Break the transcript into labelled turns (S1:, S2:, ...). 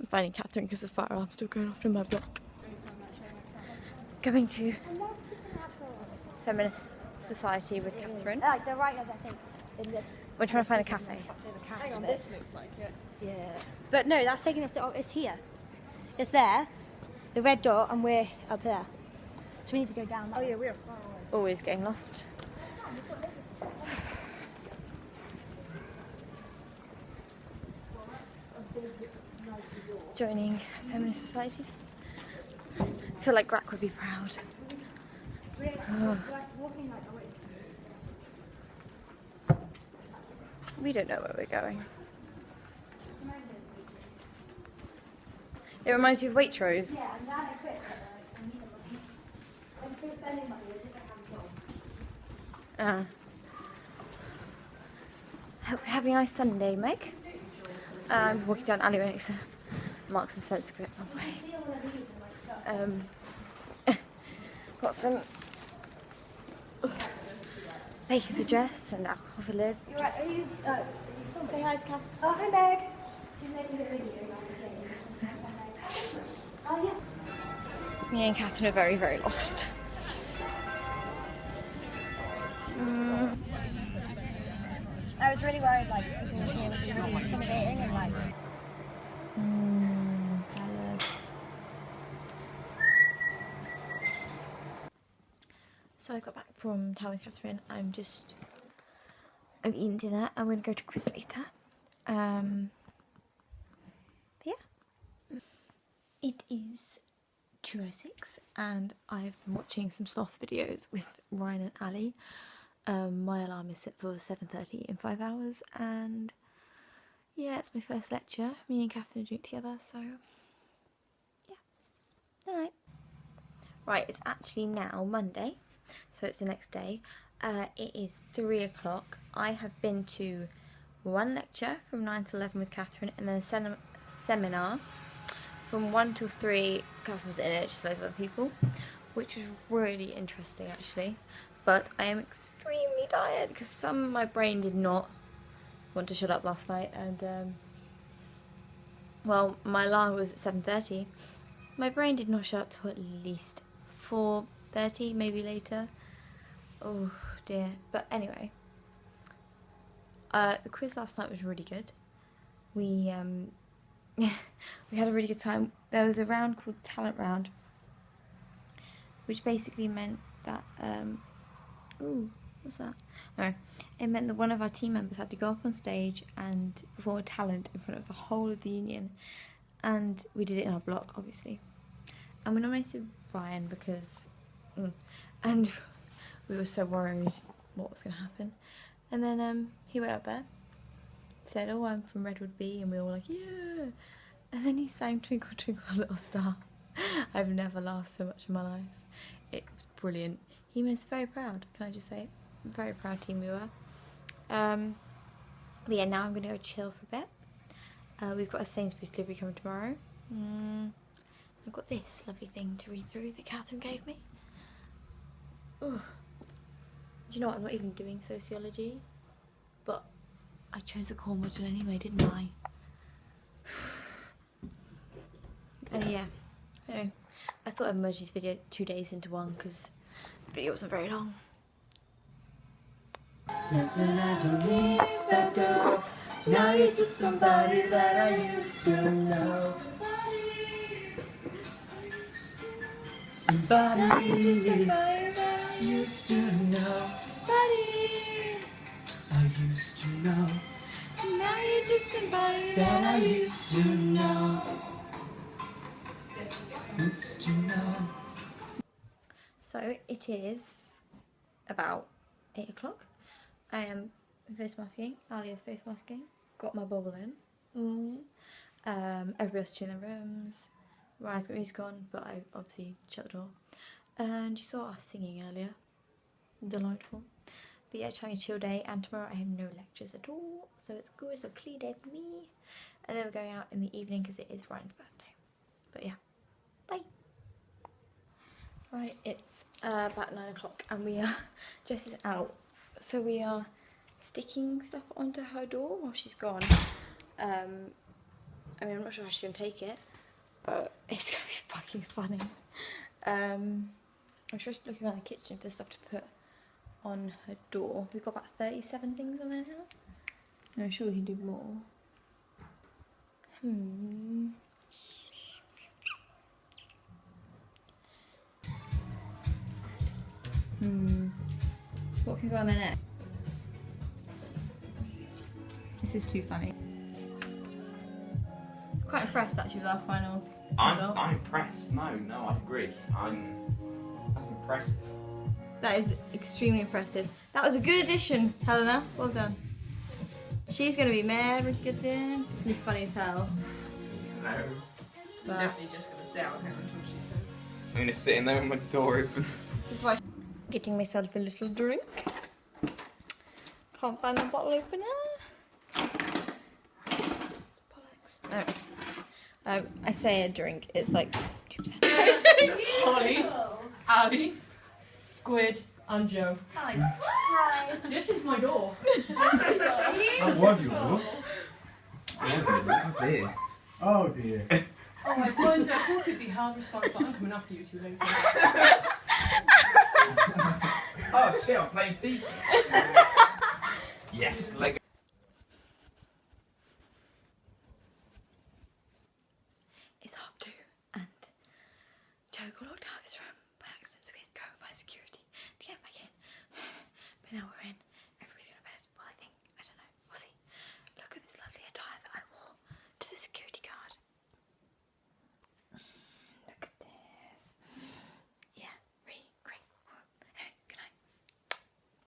S1: finding Catherine because the fire alarm's still going off in my block. Going to Feminist Society with Catherine.
S2: Like the writers, I think, in this.
S1: We're trying to find a cafe.
S3: Hang on, this looks like it.
S2: Yeah. But no, that's taking us to. Oh, it's here. It's there. The red dot, and we're up there. So we need to go down.
S3: Oh yeah, we are far away.
S1: Always getting lost. Joining Feminist Society. I feel like Grack would be proud. We don't know where we're going. It reminds you of Waitrose.
S2: Yeah, I'm glad I quit. I need the money. I'm still spending money as if I have a job.
S1: Hope you're having a nice Sunday, Meg. I'm walking down alleyway next to Marks and Spencer. Got some bacon for Jess and alcohol for Liv.
S2: You're right, are you
S1: Say hi to Kath.
S2: Oh, hi, Meg. She's making a video. Oh, yes.
S1: Me and Catherine are very, very lost.
S2: I was really worried, like, people here would be really intimidating and, like...
S1: Salad. So I got back from town with Catherine. I'm eating dinner. I'm going to go to quiz later. Yeah. It is 2:06 and I've been watching some sloth videos with Ryan and Ali. My alarm is set for 7:30 in 5 hours, and yeah, it's my first lecture. Me and Catherine are doing it together, so yeah. Alright. Right, it's actually now Monday, so it's the next day. It is 3 o'clock. I have been to one lecture from 9 to 11 with Catherine, and then a seminar from 1 till 3. Catherine was in it, just loads of other people, which was really interesting actually. But I am extremely tired because my brain did not want to shut up last night, and well, my alarm was at 7:30. My brain did not shut up till at least 4:30, maybe later. Oh dear. But anyway, the quiz last night was really good. We we had a really good time. There was a round called Talent Round, which basically meant that ooh, what's that? No, it meant that one of our team members had to go up on stage and perform a talent in front of the whole of the union, and we did it in our block, obviously. And we nominated Ryan because, and we were so worried what was going to happen. And then he went up there, said, "Oh, I'm from Redwood B," and we were all like, "Yeah!" And then he sang "Twinkle Twinkle Little Star." I've never laughed so much in my life. It was brilliant. He was very proud, can I just say? Very proud team we were. But yeah, now I'm going to go chill for a bit. We've got a Sainsbury's delivery coming tomorrow. I've got this lovely thing to read through that Catherine gave me. Ugh. Do you know what? I'm not even doing sociology, but I chose the core module anyway, didn't I? And yeah, anyway, I thought I'd merge this video 2 days into one because the video wasn't very long.
S4: Listen, I don't need that girl. Now you're just somebody that I used to know. Somebody that I used to know. Somebody I used to know. Now you're just somebody that I used to know. Used to know.
S1: So it is about 8 o'clock. I am face masking. Ali is face masking. Got my bubble in. Everybody else is in their rooms. Ryan's got music on, but I obviously shut the door. And you saw us singing earlier. Delightful. But yeah, just having a chill day, and tomorrow I have no lectures at all, so it's good. It's a clear day for me. And then we're going out in the evening because it is Ryan's birthday. But yeah, bye. Right, it's about 9 o'clock and we are, Jess is out, so we are sticking stuff onto her door while she's gone. I mean, I'm not sure how she's going to take it, but it's going to be fucking funny. I'm sure she's looking around the kitchen for stuff to put on her door. We've got about 37 things on there now. I'm sure we can do more. What can go on there next? This is too funny. Quite impressed actually with our final result.
S5: I'm impressed. No, I agree. That's impressive.
S1: That is extremely impressive. That was a good addition, Helena. Well done. She's gonna be mad when she gets in. It's gonna be funny as hell.
S5: No.
S3: I'm
S1: But
S3: definitely just going to sit out here until she says.
S5: I'm gonna sit in there with my door open.
S1: this is why I'm getting myself a little drink. Can't find my bottle opener. Bollocks. No, it's, I say a drink, it's like 2%.
S6: Holly, Ali, Squid, and Joe.
S2: Hi.
S6: This is my door.
S7: That was your
S5: Oh dear.
S7: Oh dear.
S6: Oh, I wonder who could be held responsible. I'm coming after you two later.
S5: Oh shit, I'm playing FIFA. Yes, Lego.